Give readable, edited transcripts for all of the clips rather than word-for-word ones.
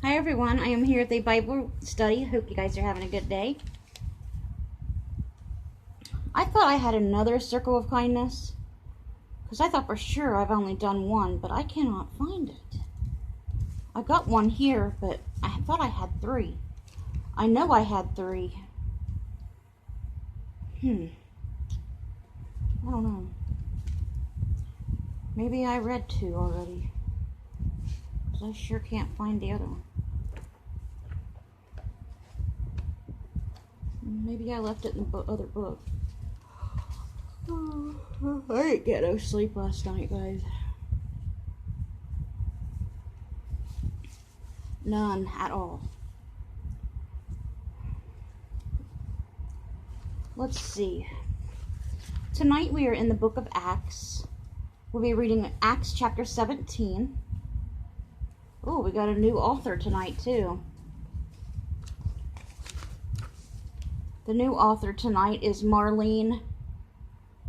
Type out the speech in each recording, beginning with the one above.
Hi everyone, I am here at the Bible study. Hope you guys are having a good day. I thought I had another circle of kindness, because I thought for sure I've only done one, but I cannot find it. I got one here, but I thought I had 3. I know I had 3. I don't know. Maybe I read 2 already, because I sure can't find the other one. Maybe I left it in the other book. I didn't get no sleep last night, guys. None at all. Let's see. Tonight we are in the book of Acts. We'll be reading Acts chapter 17. Oh, we got a new author tonight too. The new author tonight is Marlene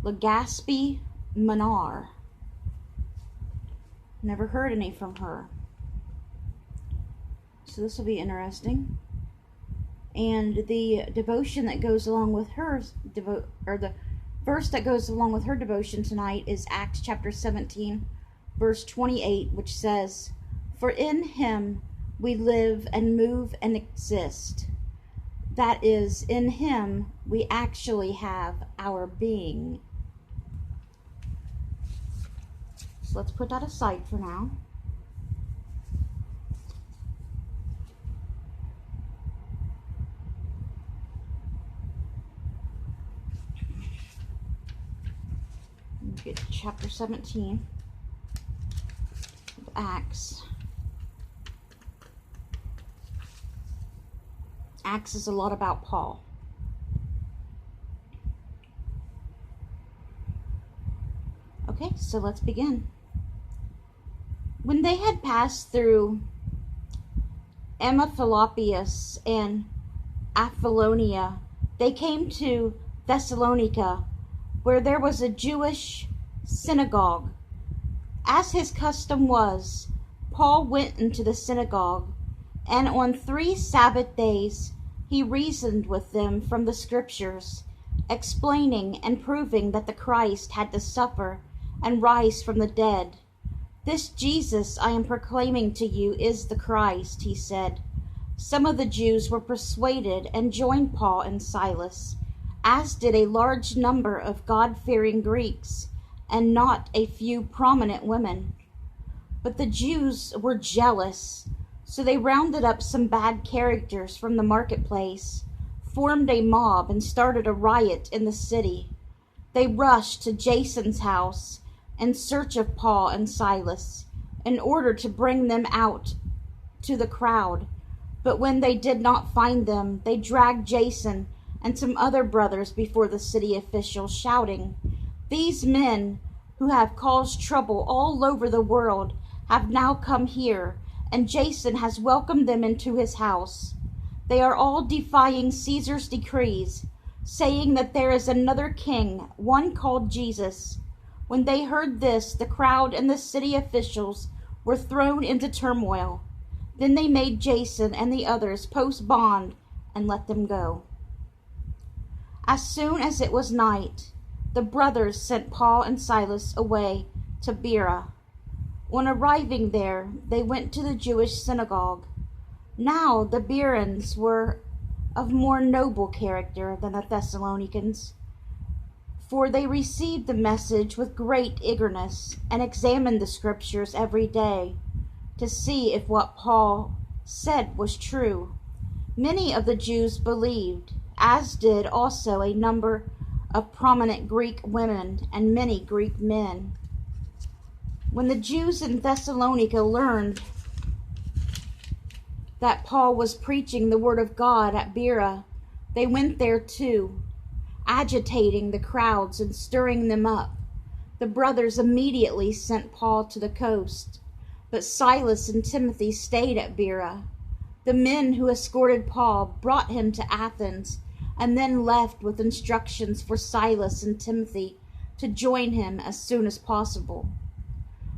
Legaspi Manar. Never heard any from her. So this will be interesting. And the devotion that goes along with her the verse that goes along with her devotion tonight is Acts chapter 17, verse 28, which says, "For in him we live and move and exist." That is, in him we actually have our being. So let's put that aside for now. Get to chapter 17 of Acts. Acts is a lot about Paul. Okay, so let's begin. When they had passed through Amphipolis and Apollonia, they came to Thessalonica, where there was a Jewish synagogue. As his custom was, Paul went into the synagogue, and on 3 Sabbath days he reasoned with them from the Scriptures, explaining and proving that the Christ had to suffer and rise from the dead. "This Jesus I am proclaiming to you is the Christ," he said. Some of the Jews were persuaded and joined Paul and Silas, as did a large number of God-fearing Greeks, and not a few prominent women. But the Jews were jealous, so they rounded up some bad characters from the marketplace, formed a mob, and started a riot in the city. They rushed to Jason's house in search of Paul and Silas, in order to bring them out to the crowd. But when they did not find them, they dragged Jason and some other brothers before the city officials, shouting, "These men, who have caused trouble all over the world, have now come here, and Jason has welcomed them into his house. They are all defying Caesar's decrees, saying that there is another king, one called Jesus." When they heard this, the crowd and the city officials were thrown into turmoil. Then they made Jason and the others post bond and let them go. As soon as it was night, the brothers sent Paul and Silas away to Berea. On arriving there, they went to the Jewish synagogue. Now the Bereans were of more noble character than the Thessalonians, for they received the message with great eagerness and examined the Scriptures every day to see if what Paul said was true. Many of the Jews believed, as did also a number of prominent Greek women and many Greek men. When the Jews in Thessalonica learned that Paul was preaching the word of God at Berea, they went there too, agitating the crowds and stirring them up. The brothers immediately sent Paul to the coast, but Silas and Timothy stayed at Berea. The men who escorted Paul brought him to Athens, and then left with instructions for Silas and Timothy to join him as soon as possible.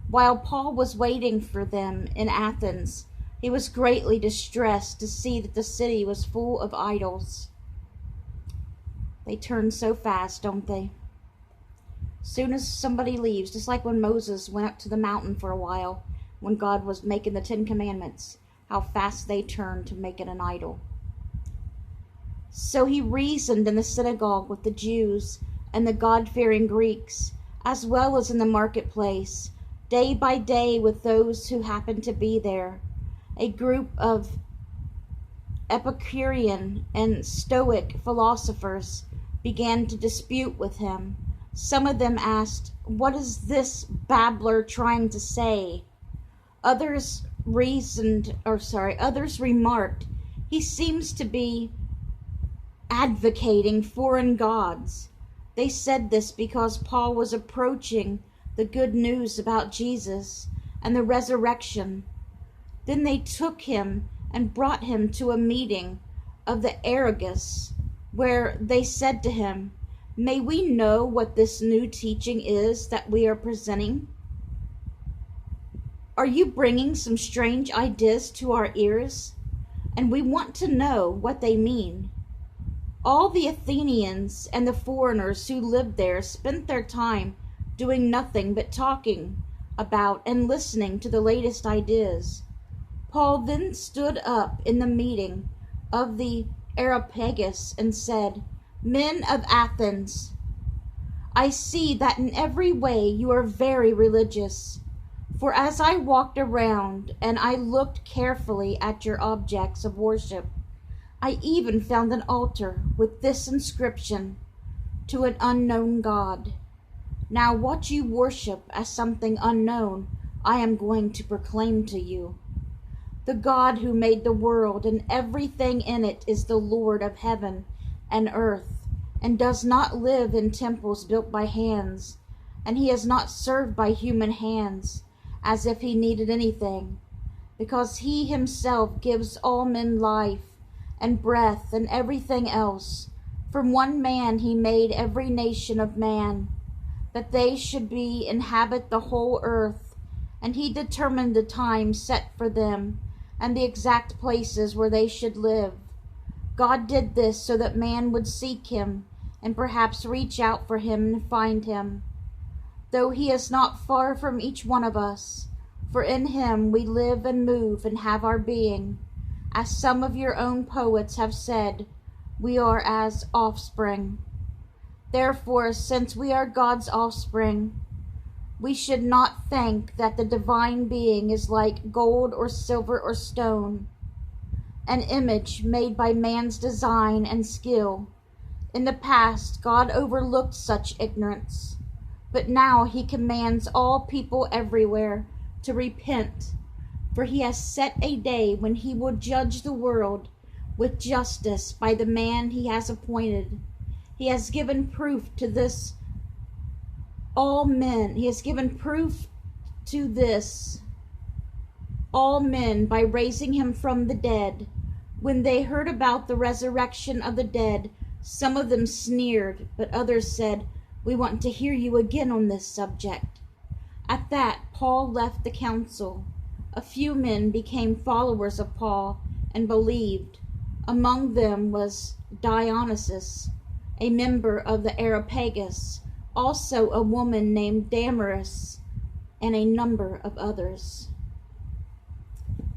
While Paul was waiting for them in Athens, He was greatly distressed to see that the city was full of idols. They turn so fast, don't they? Soon as somebody leaves, just like when Moses went up to the mountain for a while, when God was making the 10 Commandments, how fast they turned to make it an idol. So he reasoned in the synagogue with the Jews and the God-fearing Greeks, as well as in the marketplace, day by day with those who happened to be there. A group of Epicurean and Stoic philosophers began to dispute with him. Some of them asked, "What is this babbler trying to say?" Others remarked, "He seems to be advocating foreign gods." They said this because Paul was approaching the good news about Jesus and the resurrection. Then they took him and brought him to a meeting of the Areopagus, where they said to him, "May we know what this new teaching is that we are presenting? Are you bringing some strange ideas to our ears? And we want to know what they mean." All the Athenians and the foreigners who lived there spent their time doing nothing but talking about and listening to the latest ideas. Paul then stood up in the meeting of the Areopagus and said, "Men of Athens, I see that in every way you are very religious. For as I walked around and I looked carefully at your objects of worship, I even found an altar with this inscription, 'To an unknown God.' Now what you worship as something unknown, I am going to proclaim to you. The God who made the world and everything in it is the Lord of heaven and earth, and does not live in temples built by hands, and he is not served by human hands, as if he needed anything, because he himself gives all men life and breath and everything else. From one man he made every nation of man, that they should inhabit the whole earth, and he determined the time set for them and the exact places where they should live. God did this so that man would seek him and perhaps reach out for him and find him, though he is not far from each one of us, for in him we live and move and have our being. As some of your own poets have said, we are as offspring. Therefore, since we are God's offspring, we should not think that the divine being is like gold or silver or stone, an image made by man's design and skill. In the past, God overlooked such ignorance, but now he commands all people everywhere to repent, for he has set a day when he will judge the world with justice by the man he has appointed. He has given proof to this all men. He has given proof to this all men by raising him from the dead. When they heard about the resurrection of the dead, some of them sneered, but others said, "We want to hear you again on this subject." At that, Paul left the council. A few men became followers of Paul and believed. Among them was Dionysius, a member of the Areopagus, also a woman named Damaris, and a number of others.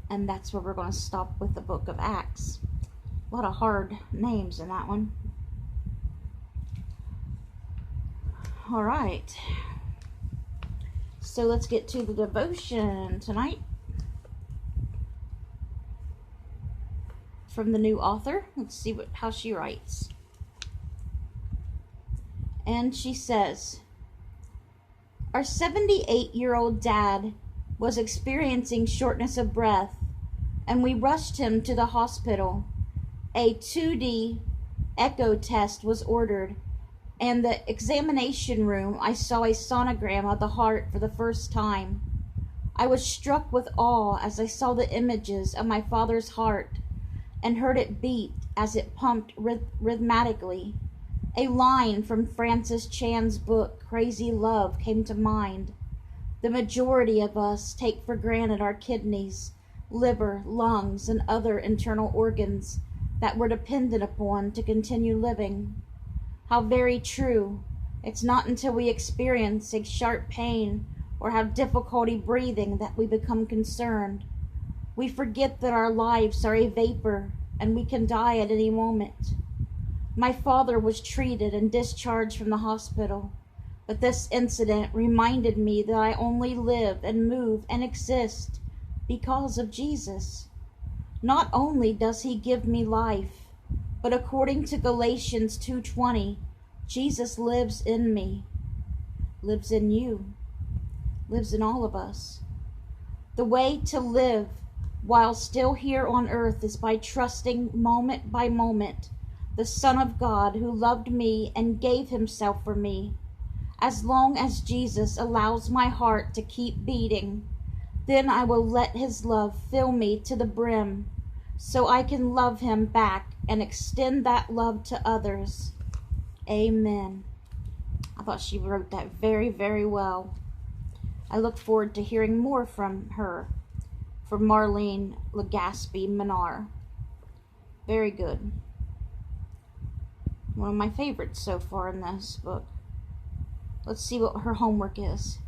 And that's where we're going to stop with the book of Acts. A lot of hard names in that one. All right. So let's get to the devotion tonight. From the new author. Let's see how she writes. And she says, "Our 78-year-old dad was experiencing shortness of breath, and we rushed him to the hospital. A 2D echo test was ordered, and the examination room I saw a sonogram of the heart for the first time. I was struck with awe as I saw the images of my father's heart and heard it beat as it pumped rhythmically. A line from Francis Chan's book, Crazy Love, came to mind. The majority of us take for granted our kidneys liver, lungs, and other internal organs that we're dependent upon to continue living. How very true. It's not until we experience a sharp pain or have difficulty breathing that we become concerned. We forget that our lives are a vapor and we can die at any moment. My father was treated and discharged from the hospital, but this incident reminded me that I only live and move and exist because of Jesus. Not only does he give me life, but according to Galatians 2:20, Jesus lives in me, lives in you, lives in all of us. The way to live while still here on earth is by trusting moment by moment the Son of God who loved me and gave himself for me. As long as Jesus allows my heart to keep beating, then I will let his love fill me to the brim so I can love him back and extend that love to others. Amen. I thought she wrote that very, very well. I look forward to hearing more from her, from Marlene Legaspi Minar. Very good. One of my favorites so far in this book. Let's see what her homework is.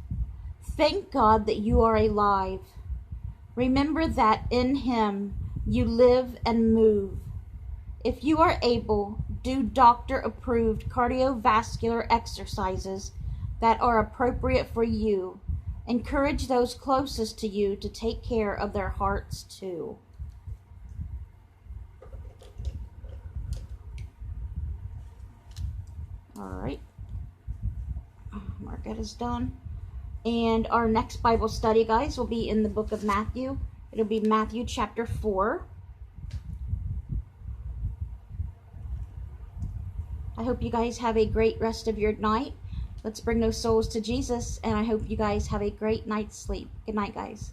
Thank God that you are alive. Remember that in him you live and move. If you are able, do doctor-approved cardiovascular exercises that are appropriate for you. Encourage those closest to you to take care of their hearts too. All right. Market is done. And our next Bible study, guys, will be in the book of Matthew. It'll be Matthew chapter 4. I hope you guys have a great rest of your night. Let's bring those souls to Jesus, and I hope you guys have a great night's sleep. Good night, guys.